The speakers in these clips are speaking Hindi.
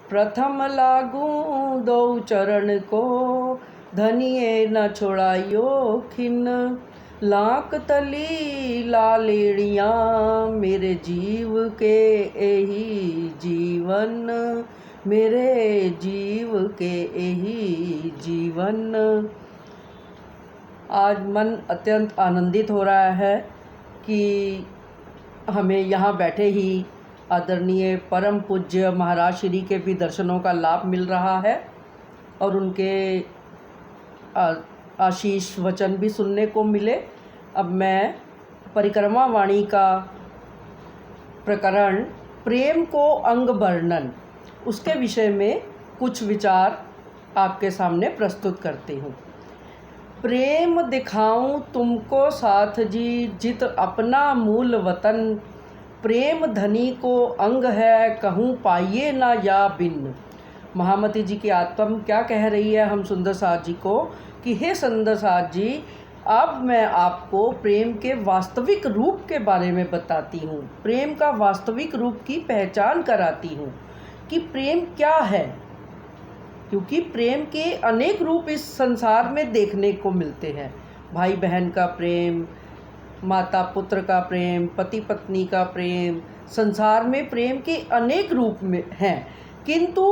प्रथम लागू दो चरण को, धनिए न छोड़ायो खिन। लाक तली लालेड़ियाँ, मेरे जीव के एही जीवन, मेरे जीव के एही जीवन। आज मन अत्यंत आनंदित हो रहा है कि हमें यहाँ बैठे ही आदरणीय परम पूज्य महाराज श्री के भी दर्शनों का लाभ मिल रहा है और उनके आशीष वचन भी सुनने को मिले। अब मैं परिक्रमा वाणी का प्रकरण प्रेम को अंग वर्णन, उसके विषय में कुछ विचार आपके सामने प्रस्तुत करती हूँ। प्रेम दिखाऊं तुमको साथ जी, जित अपना मूल वतन। प्रेम धनी को अंग है, कहूँ पाइए ना या बिन। महामती जी की आत्मा क्या कह रही है हम सुंदर साथ जी को कि हे सुंदर साथ जी, अब मैं आपको प्रेम के वास्तविक रूप के बारे में बताती हूँ, प्रेम का वास्तविक रूप की पहचान कराती हूँ कि प्रेम क्या है। क्योंकि प्रेम के अनेक रूप इस संसार में देखने को मिलते हैं। भाई बहन का प्रेम, माता पुत्र का प्रेम, पति पत्नी का प्रेम, संसार में प्रेम के अनेक रूप में हैं। किंतु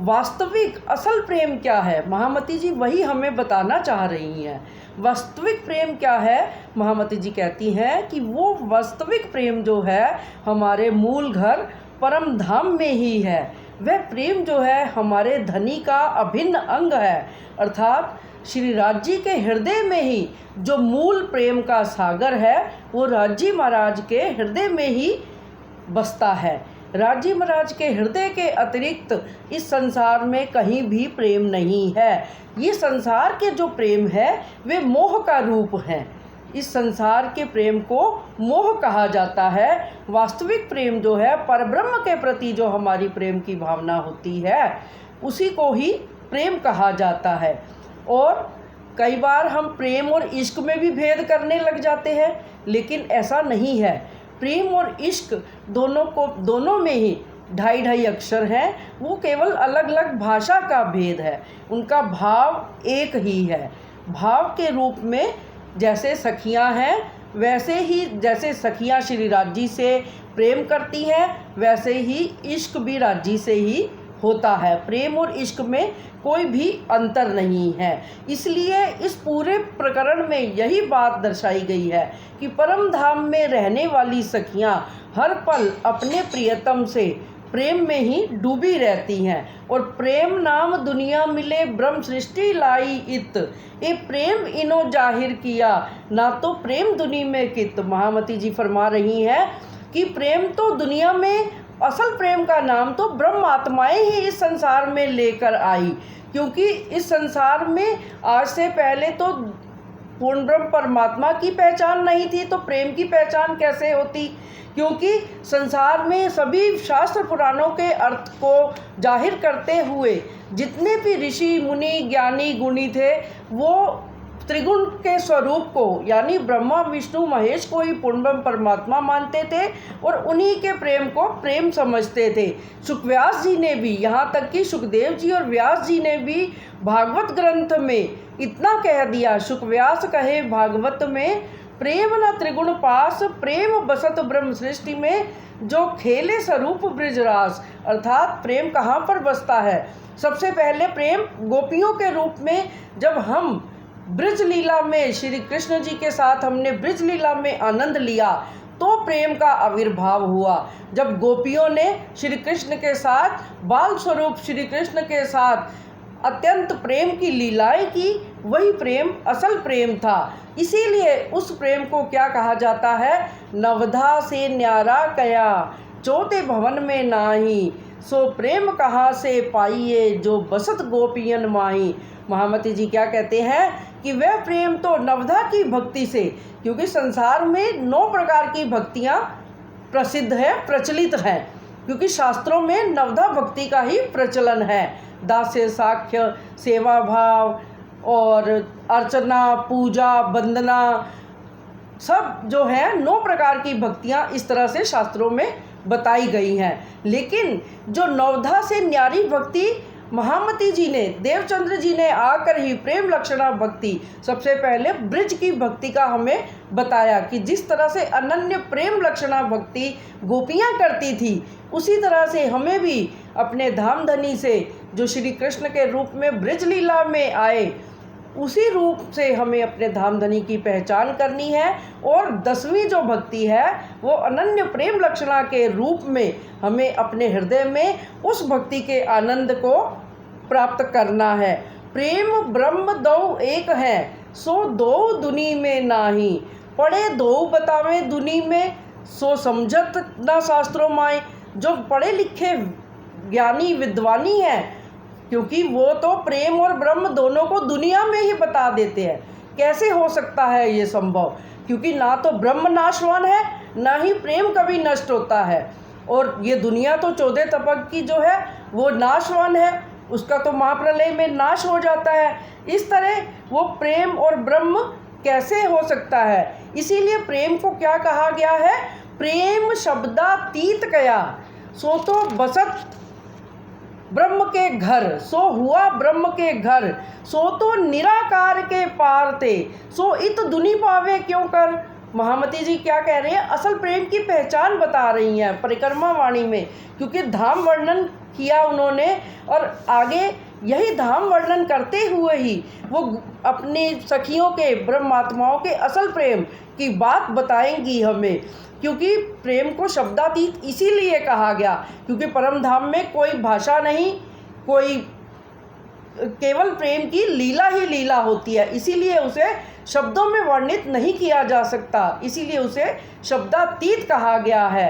वास्तविक असल प्रेम क्या है, महामती जी वही हमें बताना चाह रही हैं। वास्तविक प्रेम क्या है, महामती जी कहती हैं कि वो वास्तविक प्रेम जो है हमारे मूल घर परम धाम में ही है। वह प्रेम जो है हमारे धनी का अभिन्न अंग है, अर्थात श्री राज जी के हृदय में ही जो मूल प्रेम का सागर है वो राज जी महाराज के हृदय में ही बसता है। राज जी महाराज के हृदय के अतिरिक्त इस संसार में कहीं भी प्रेम नहीं है। ये संसार के जो प्रेम है वे मोह का रूप हैं। इस संसार के प्रेम को मोह कहा जाता है। वास्तविक प्रेम जो है परब्रह्म के प्रति जो हमारी प्रेम की भावना होती है उसी को ही प्रेम कहा जाता है। और कई बार हम प्रेम और इश्क में भी भेद करने लग जाते हैं, लेकिन ऐसा नहीं है। प्रेम और इश्क दोनों में ही 2.5 अक्षर हैं, वो केवल अलग अलग भाषा का भेद है, उनका भाव एक ही है। भाव के रूप में जैसे सखियां हैं, वैसे ही जैसे सखियां श्री राज जी से प्रेम करती हैं, वैसे ही इश्क भी राज जी से ही होता है। प्रेम और इश्क में कोई भी अंतर नहीं है। इसलिए इस पूरे प्रकरण में यही बात दर्शाई गई है कि परम धाम में रहने वाली सखियां हर पल अपने प्रियतम से प्रेम में ही डूबी रहती हैं। और प्रेम नाम दुनिया मिले, ब्रह्म सृष्टि लाई इत। ये प्रेम इनो जाहिर किया, ना तो प्रेम दुनी में कित। महामती जी फरमा रही हैं कि प्रेम तो दुनिया में, असल प्रेम का नाम तो ब्रह्म आत्माएं ही इस संसार में लेकर आई। क्योंकि इस संसार में आज से पहले तो पूर्ण ब्रह्म परमात्मा की पहचान नहीं थी, तो प्रेम की पहचान कैसे होती। क्योंकि संसार में सभी शास्त्र पुराणों के अर्थ को जाहिर करते हुए जितने भी ऋषि मुनि ज्ञानी गुणी थे वो त्रिगुण के स्वरूप को यानी ब्रह्मा विष्णु महेश को ही पूर्ण ब्रह्म परमात्मा मानते थे और उन्हीं के प्रेम को प्रेम समझते थे। सुखव्यास जी ने भी, यहाँ तक कि सुखदेव जी और व्यास जी ने भी भागवत ग्रंथ में इतना कह दिया, सुखव्यास कहे भागवत में, प्रेम न त्रिगुण पास, प्रेम बसत ब्रह्म सृष्टि में, जो खेले स्वरूप ब्रजरास। अर्थात प्रेम कहाँ पर बसता है। सबसे पहले प्रेम गोपियों के रूप में, जब हम ब्रज लीला में श्री कृष्ण जी के साथ हमने ब्रज लीला में आनंद लिया तो प्रेम का आविर्भाव हुआ। जब गोपियों ने श्री कृष्ण के साथ, बाल स्वरूप श्री कृष्ण के साथ अत्यंत प्रेम की लीलाएं की, वही प्रेम असल प्रेम था। इसीलिए उस प्रेम को क्या कहा जाता है, नवधा से न्यारा कया, चौथे भवन में नाही, सो प्रेम कहाँ से पाइए, जो बसत गोपियन माही। महामती जी क्या कहते हैं कि वह प्रेम तो नवधा की भक्ति से, क्योंकि संसार में 9 प्रकार की भक्तियाँ प्रसिद्ध है, प्रचलित हैं, क्योंकि शास्त्रों में नवधा भक्ति का ही प्रचलन है। दास्य, साख्य, सेवा भाव और अर्चना, पूजा, वंदना, सब जो है 9 प्रकार की भक्तियाँ इस तरह से शास्त्रों में बताई गई हैं। लेकिन जो नवधा से न्यारी भक्ति महामती जी ने, देवचंद्र जी ने आकर ही प्रेम लक्षणा भक्ति, सबसे पहले ब्रिज की भक्ति का हमें बताया कि जिस तरह से अनन्य प्रेम लक्षणा भक्ति गोपियाँ करती थी, उसी तरह से हमें भी अपने धाम धनी से, जो श्री कृष्ण के रूप में ब्रिज लीला में आए, उसी रूप से हमें अपने धाम धनी की पहचान करनी है। और 10वीं जो भक्ति है वो अनन्य प्रेम लक्षणा के रूप में हमें अपने हृदय में उस भक्ति के आनंद को प्राप्त करना है। प्रेम ब्रह्म दो एक है, सो दो दुनी में नाही, पढ़े दो बतावे दुनी में, सो समझत ना शास्त्रों माए। जो पढ़े लिखे ज्ञानी विद्वानी हैं, क्योंकि वो तो प्रेम और ब्रह्म दोनों को दुनिया में ही बता देते हैं। कैसे हो सकता है ये संभव? क्योंकि ना तो ब्रह्म नाशवान है, ना ही प्रेम कभी नष्ट होता है। और ये दुनिया तो 14 तपक की जो है वो नाशवान है, उसका तो महाप्रलय में नाश हो जाता है। इस तरह वो प्रेम और ब्रह्म कैसे हो सकता है? इसीलिए प्रेम को क्या कहा गया है? प्रेम शब्दातीत कया, सो तो बसत ब्रह्म के घर, सो हुआ ब्रह्म के घर, सो तो निराकार के पार थे, सो इत दुनी पावे क्यों कर। महामती जी क्या कह रहे हैं? असल प्रेम की पहचान बता रही हैं परिक्रमा वाणी में, क्योंकि धाम वर्णन किया उन्होंने, और आगे यही धाम वर्णन करते हुए ही वो अपनी सखियों के, ब्रह्मात्माओं के असल प्रेम की बात बताएंगी हमें। क्योंकि प्रेम को शब्दातीत इसीलिए कहा गया क्योंकि परम धाम में कोई भाषा नहीं, कोई केवल प्रेम की लीला ही लीला होती है, इसीलिए उसे शब्दों में वर्णित नहीं किया जा सकता, इसीलिए उसे शब्दातीत कहा गया है।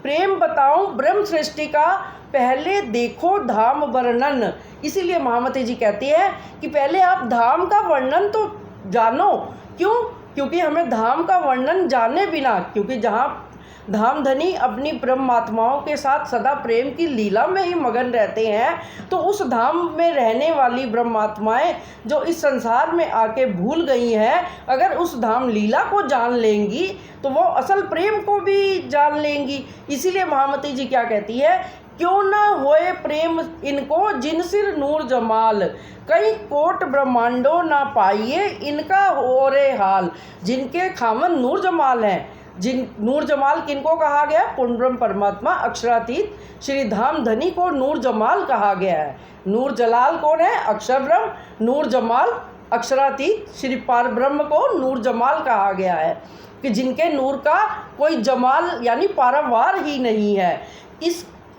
प्रेम बताऊं ब्रह्म सृष्टि का, पहले देखो धाम वर्णन। इसीलिए महामती जी कहती है कि पहले आप धाम का वर्णन तो जानो। क्यों? क्योंकि हमें धाम का वर्णन जाने बिना, क्योंकि जहाँ धाम धनी अपनी ब्रह्मात्माओं के साथ सदा प्रेम की लीला में ही मगन रहते हैं, तो उस धाम में रहने वाली ब्रह्मात्माएं जो इस संसार में आके भूल गई हैं, अगर उस धाम लीला को जान लेंगी तो वो असल प्रेम को भी जान लेंगी। इसीलिए महामती जी क्या कहती है? क्यों ना होए प्रेम इनको जिन सिर नूर जमाल, कई कोट ब्रह्मांडों ना पाइए इनका हो रे हाल। जिनके खामन नूर जमाल हैं, जिन नूर जमाल किनको कहा गया? पूर्ण ब्रह्म परमात्मा अक्षरातीत श्री धाम धनी को नूर जमाल कहा गया है। नूर जलाल कौन है? अक्षर ब्रह्म। नूर जमाल अक्षरातीत श्री पार ब्रह्म को नूर जमाल कहा गया है, कि जिनके नूर का कोई जमाल यानी पारावार ही नहीं है।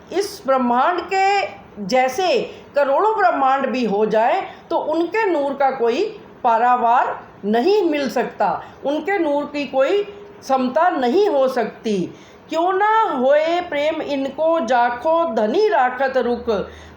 इस ब्रह्मांड के जैसे करोड़ों ब्रह्मांड भी हो जाए तो उनके नूर का कोई पारावार नहीं मिल सकता, उनके नूर की कोई समता नहीं हो सकती। क्यों ना होए प्रेम इनको जाखो धनी राखत रुक,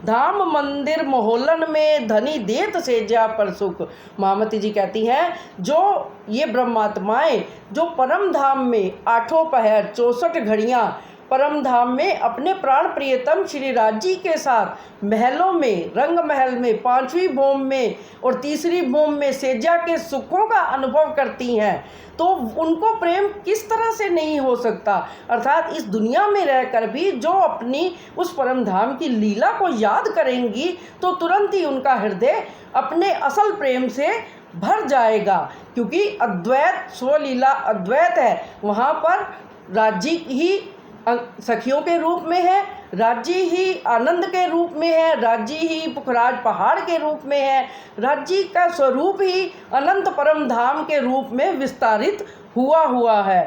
धाम मंदिर मोहल्लन में धनी देत सेजा पर सुख। महामती जी कहती हैं जो ये ब्रह्मात्माएं जो परम धाम में 8 पहर 64 घड़ियाँ परम धाम में अपने प्राण प्रियतम श्री राजी के साथ महलों में, रंग महल में, 5वीं भूम में और 3री भूम में सेजा के सुखों का अनुभव करती हैं, तो उनको प्रेम किस तरह से नहीं हो सकता। अर्थात इस दुनिया में रहकर भी जो अपनी उस परम धाम की लीला को याद करेंगी तो तुरंत ही उनका हृदय अपने असल प्रेम से भर जाएगा। क्योंकि अद्वैत स्वलीला अद्वैत है, वहाँ पर राज्य ही सखियों के रूप में है, राज्य ही आनंद के रूप में है, राज्य ही पुखराज पहाड़ के रूप में है, राज्य का स्वरूप ही अनंत परम धाम के रूप में विस्तारित हुआ है।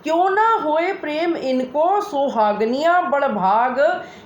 क्यों ना होए प्रेम इनको सुहागनियाँ बड़ भाग,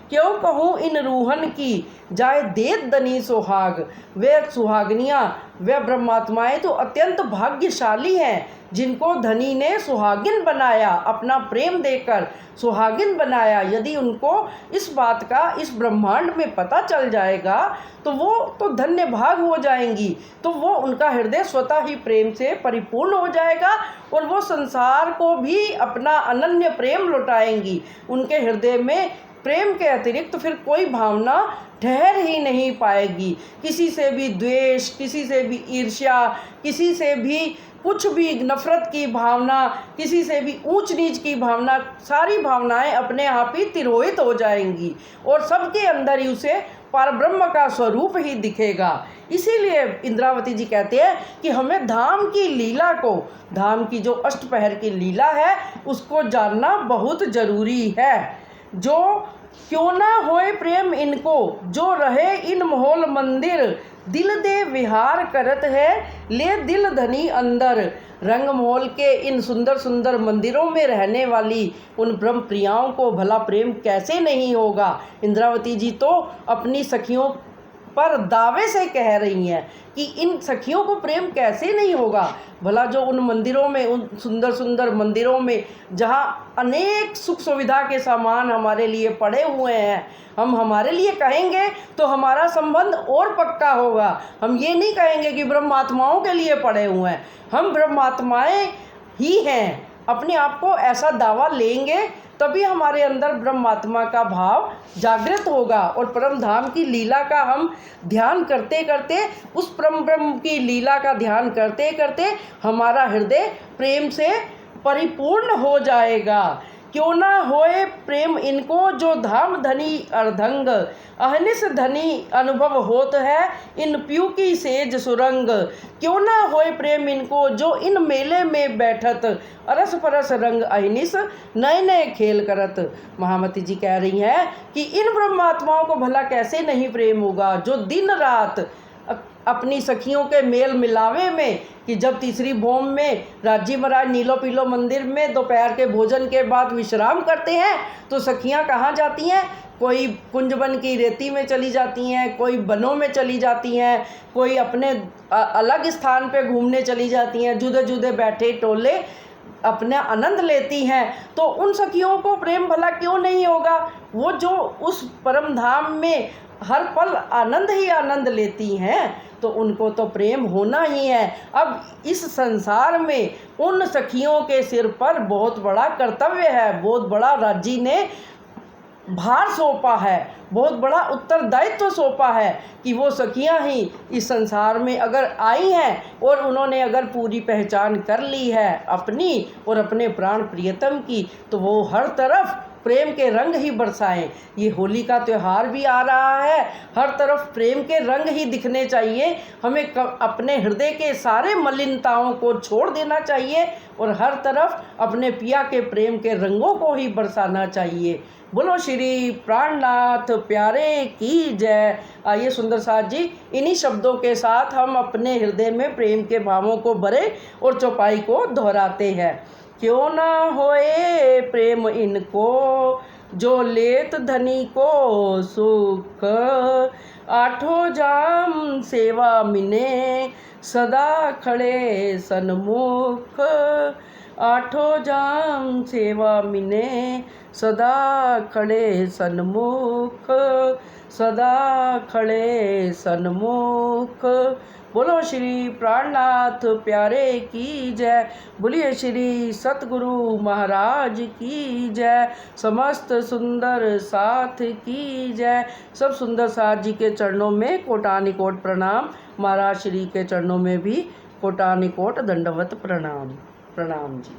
क्यों कहूँ इन रूहन की जाए देत दनी सुहाग। वे सुहागनियाँ, वे ब्रह्मात्माएं तो अत्यंत भाग्यशाली हैं जिनको धनी ने सुहागिन बनाया, अपना प्रेम देकर सुहागिन बनाया। यदि उनको इस बात का इस ब्रह्मांड में पता चल जाएगा तो वो तो धन्य भाग हो जाएंगी, तो वो उनका हृदय स्वतः ही प्रेम से परिपूर्ण हो जाएगा और वो संसार को भी अपना अनन्य प्रेम लौटाएंगी। उनके हृदय में प्रेम के अतिरिक्त फिर कोई भावना ठहर ही नहीं पाएगी। किसी से भी द्वेष, किसी से भी ईर्ष्या, किसी से भी कुछ भी नफ़रत की भावना, किसी से भी ऊंच नीच की भावना, सारी भावनाएं अपने आप ही तिरोहित हो जाएंगी और सबके अंदर ही उसे परब्रह्म का स्वरूप ही दिखेगा। इसीलिए इंद्रावती जी कहते हैं कि हमें धाम की लीला को, धाम की जो अष्टपहर की लीला है उसको जानना बहुत ज़रूरी है। जो क्यों ना होए प्रेम इनको, जो रहे इन महल मंदिर, दिल दे विहार करत है ले दिल धनी अंदर। रंग महल के इन सुंदर सुंदर मंदिरों में रहने वाली उन ब्रह्म प्रियाओं को भला प्रेम कैसे नहीं होगा। इंद्रावती जी तो अपनी सखियों पर दावे से कह रही हैं कि इन सखियों को प्रेम कैसे नहीं होगा। भला जो उन मंदिरों में, उन सुंदर सुंदर मंदिरों में जहाँ अनेक सुख सुविधा के सामान हमारे लिए पड़े हुए हैं, हम हमारे लिए कहेंगे तो हमारा संबंध और पक्का होगा। हम ये नहीं कहेंगे कि ब्रह्मात्माओं के लिए पड़े हुए हैं, हम ब्रह्मात्माएं ही हैं। अपने आप को ऐसा दावा लेंगे तभी हमारे अंदर ब्रह्मात्मा का भाव जागृत होगा और परम धाम की लीला का हम ध्यान करते करते, उस परम ब्रह्म की लीला का ध्यान करते करते हमारा हृदय प्रेम से परिपूर्ण हो जाएगा। क्यों ना होए प्रेम इनको, जो धाम धनी अर्धंग, अहनिस धनी अनुभव होत है इन पीयू की सेज सुरंग। क्यों ना होए प्रेम इनको, जो इन मेले में बैठत, अरस परस रंग अहनिस नए नए खेल करत। महामती जी कह रही हैं कि इन ब्रह्मात्माओं को भला कैसे नहीं प्रेम होगा, जो दिन रात अपनी सखियों के मेल मिलावे में, कि जब तीसरी भौम में राजी महाराज नीलो पीलो मंदिर में दोपहर के भोजन के बाद विश्राम करते हैं तो सखियां कहाँ जाती हैं? कोई कुंजबन की रेती में चली जाती हैं, कोई बनों में चली जाती हैं, कोई अपने अलग स्थान पे घूमने चली जाती हैं, जुदे जुदे बैठे टोले अपना आनंद लेती हैं। तो उन सखियों को प्रेम भला क्यों नहीं होगा? वो जो उस परम धाम में हर पल आनंद ही आनंद लेती हैं तो उनको तो प्रेम होना ही है। अब इस संसार में उन सखियों के सिर पर बहुत बड़ा कर्तव्य है, बहुत बड़ा राज्य ने भार सौंपा है, बहुत बड़ा उत्तरदायित्व सौंपा है कि वो सखियां ही इस संसार में अगर आई हैं और उन्होंने अगर पूरी पहचान कर ली है अपनी और अपने प्राण प्रियतम की, तो वो हर तरफ प्रेम के रंग ही बरसाएं। ये होली का त्यौहार भी आ रहा है, हर तरफ प्रेम के रंग ही दिखने चाहिए। हमें अपने हृदय के सारे मलिनताओं को छोड़ देना चाहिए और हर तरफ अपने पिया के प्रेम के रंगों को ही बरसाना चाहिए। बोलो श्री प्राणनाथ प्यारे की जय। आइए सुंदर साथ जी, इन्हीं शब्दों के साथ हम अपने हृदय में प्रेम के भावों को भरे और चौपाई को दोहराते हैं। क्यों ना होए प्रेम इनको, जो लेत धनी को सुख, आठों जाम सेवा मिने सदा खड़े सन्मुख। आठों जाम सेवा मिने सदा खड़े सन्मुख, सदा खड़े सन्मुख। बोलो श्री प्राणनाथ प्यारे की जय। बोलिए श्री सतगुरु महाराज की जय। समस्त सुंदर साथ की जय। सब सुंदर साथ जी के चरणों में कोटानी कोट प्रणाम, महाराज श्री के चरणों में भी कोटानी कोट दंडवत प्रणाम। प्रणाम जी।